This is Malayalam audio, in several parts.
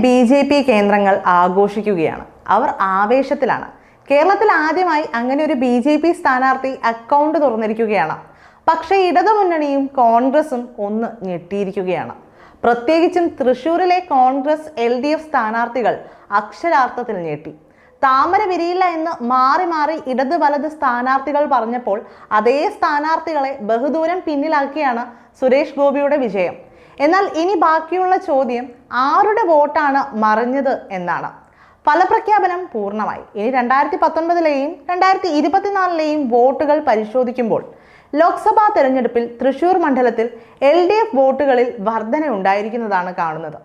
ബി കേന്ദ്രങ്ങൾ ആഘോഷിക്കുകയാണ്. അവർ ആവേശത്തിലാണ്. കേരളത്തിൽ ആദ്യമായി അങ്ങനെ ഒരു ബി സ്ഥാനാർത്ഥി അക്കൗണ്ട് തുറന്നിരിക്കുകയാണ്. പക്ഷേ ഇടതുമുന്നണിയും കോൺഗ്രസും ഒന്ന് ഞെട്ടിയിരിക്കുകയാണ്. പ്രത്യേകിച്ചും തൃശ്ശൂരിലെ കോൺഗ്രസ് LDF സ്ഥാനാർത്ഥികൾ അക്ഷരാർത്ഥത്തിൽ ഞെട്ടി. താമര വിരിയില്ല എന്ന് മാറി മാറി ഇടത് വലത് സ്ഥാനാർത്ഥികൾ പറഞ്ഞപ്പോൾ അതേ സ്ഥാനാർത്ഥികളെ ബഹുദൂരം പിന്നിലാക്കിയാണ് സുരേഷ് ഗോപിയുടെ വിജയം. എന്നാൽ ഇനി ബാക്കിയുള്ള ചോദ്യം ആരുടെ വോട്ടാണ് മറിഞ്ഞത് എന്നാണ്. ഫലപ്രഖ്യാപനം പൂർണ്ണമായി. ഇനി 2019-ലെയും 2024-ലെയും വോട്ടുകൾ പരിശോധിക്കുമ്പോൾ ലോക്സഭാ തെരഞ്ഞെടുപ്പിൽ തൃശൂർ മണ്ഡലത്തിൽ LDF വോട്ടുകളിൽ വർധന ഉണ്ടായിരിക്കുന്നതാണ് കാണുന്നത്.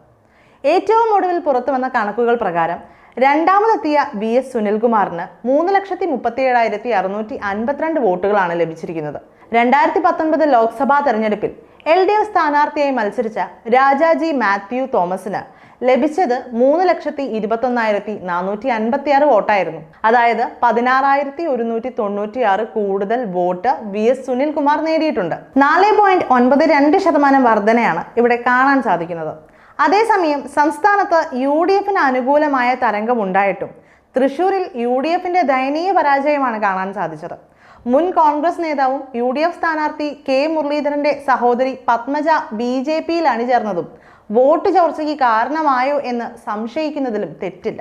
ഏറ്റവും ഒടുവിൽ പുറത്തുവന്ന കണക്കുകൾ പ്രകാരം രണ്ടാമതെത്തിയ VS സുനിൽകുമാറിന് 3,37,652 വോട്ടുകളാണ് ലഭിച്ചിരിക്കുന്നത്. 2019 ലോക്സഭാ തെരഞ്ഞെടുപ്പിൽ LDF സ്ഥാനാർത്ഥിയായി മത്സരിച്ച രാജാജി മാത്യു തോമസിന് ലഭിച്ചത് 3,21,456 വോട്ടായിരുന്നു. അതായത് 16,196 കൂടുതൽ വോട്ട് VS സുനിൽകുമാർ നേടിയിട്ടുണ്ട്. 4.92% വർധനയാണ് ഇവിടെ കാണാൻ സാധിക്കുന്നത്. അതേസമയം സംസ്ഥാനത്ത് UDFന് അനുകൂലമായ തരംഗമുണ്ടായിട്ടും തൃശൂരിൽ UDFന്റെ ദയനീയ പരാജയമാണ് കാണാൻ സാധിച്ചത്. മുൻ കോൺഗ്രസ് നേതാവും UDF സ്ഥാനാർത്ഥി K മുരളീധരന്റെ സഹോദരി പത്മജ BJPയിൽ അണിചേർന്നതും വോട്ട് ചോർച്ചയ്ക്ക് കാരണമായോ എന്ന് സംശയിക്കുന്നതിലും തെറ്റില്ല.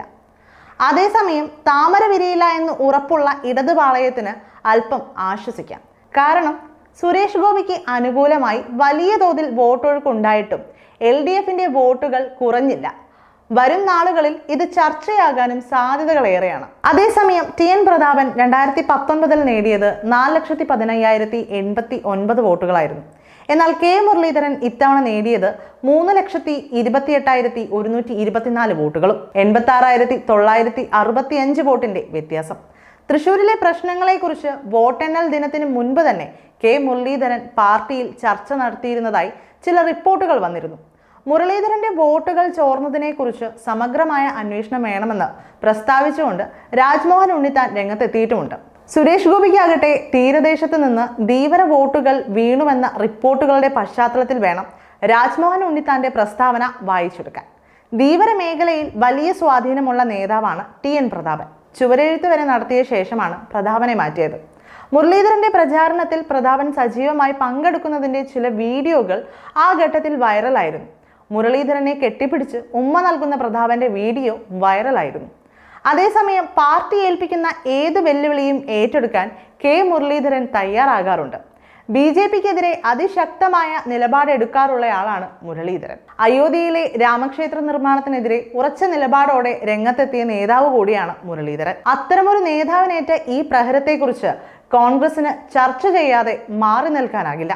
അതേസമയം താമര വിരിയില്ല എന്ന് ഉറപ്പുള്ള ഇടതുപാളയത്തിന് അല്പം ആശ്വസിക്കാം. കാരണം സുരേഷ് ഗോപിക്ക് അനുകൂലമായി വലിയ തോതിൽ വോട്ടൊഴുക്കുണ്ടായിട്ടും LDFന്റെ വോട്ടുകൾ കുറഞ്ഞില്ല. വരും നാളുകളിൽ ഇത് ചർച്ചയാകാനും സാധ്യതകളേറെയാണ്. അതേസമയം TN പ്രതാപൻ 2019 നേടിയത് 4,15,089 വോട്ടുകളായിരുന്നു. എന്നാൽ K മുരളീധരൻ ഇത്തവണ നേടിയത് 3,28,124 വോട്ടുകളും 86,965 വോട്ടിന്റെ വ്യത്യാസം. തൃശ്ശൂരിലെ പ്രശ്നങ്ങളെക്കുറിച്ച് വോട്ടെണ്ണൽ ദിനത്തിന് മുൻപ് തന്നെ K മുരളീധരൻ പാർട്ടിയിൽ ചർച്ച നടത്തിയിരുന്നതായി ചില റിപ്പോർട്ടുകൾ വന്നിരുന്നു. മുരളീധരന്റെ വോട്ടുകൾ ചോർന്നതിനെ കുറിച്ച് സമഗ്രമായ അന്വേഷണം വേണമെന്ന് പ്രസ്താവിച്ചുകൊണ്ട് രാജ്മോഹൻ ഉണ്ണിത്താൻ രംഗത്തെത്തിയിട്ടുമുണ്ട്. സുരേഷ് ഗോപിക്കാകട്ടെ തീരദേശത്ത് നിന്ന് ധീവര വോട്ടുകൾ വീണുവെന്ന റിപ്പോർട്ടുകളുടെ പശ്ചാത്തലത്തിൽ വേണം രാജ്മോഹൻ ഉണ്ണിത്താന്റെ പ്രസ്താവന വായിച്ചെടുക്കാൻ. ധീവര മേഖലയിൽ വലിയ സ്വാധീനമുള്ള നേതാവാണ് TN പ്രതാപൻ. ചുവരെഴുത്ത് വരെ നടത്തിയ ശേഷമാണ് പ്രതാപനെ മാറ്റിയത്. മുരളീധരന്റെ പ്രചാരണത്തിൽ പ്രതാപൻ സജീവമായി പങ്കെടുക്കുന്നതിന്റെ ചില വീഡിയോകൾ ആ ഘട്ടത്തിൽ വൈറലായിരുന്നു. മുരളീധരനെ കെട്ടിപ്പിടിച്ച് ഉമ്മ നൽകുന്ന പ്രതാപന്റെ വീഡിയോ വൈറലായിരുന്നു. അതേസമയം പാർട്ടി ഏൽപ്പിക്കുന്ന ഏത് വെല്ലുവിളിയും ഏറ്റെടുക്കാൻ K മുരളീധരൻ തയ്യാറാകാറുണ്ട്. BJPക്കെതിരെ അതിശക്തമായ നിലപാടെടുക്കാറുള്ളയാളാണ് മുരളീധരൻ. അയോധ്യയിലെ രാമക്ഷേത്ര നിർമ്മാണത്തിനെതിരെ ഉറച്ച നിലപാടോടെ രംഗത്തെത്തിയ നേതാവ് കൂടിയാണ് മുരളീധരൻ. അത്തരമൊരു നേതാവിനേറ്റ ഈ പ്രഹരത്തെക്കുറിച്ച് കോൺഗ്രസിന് ചർച്ച ചെയ്യാതെ മാറി നിൽക്കാനാകില്ല.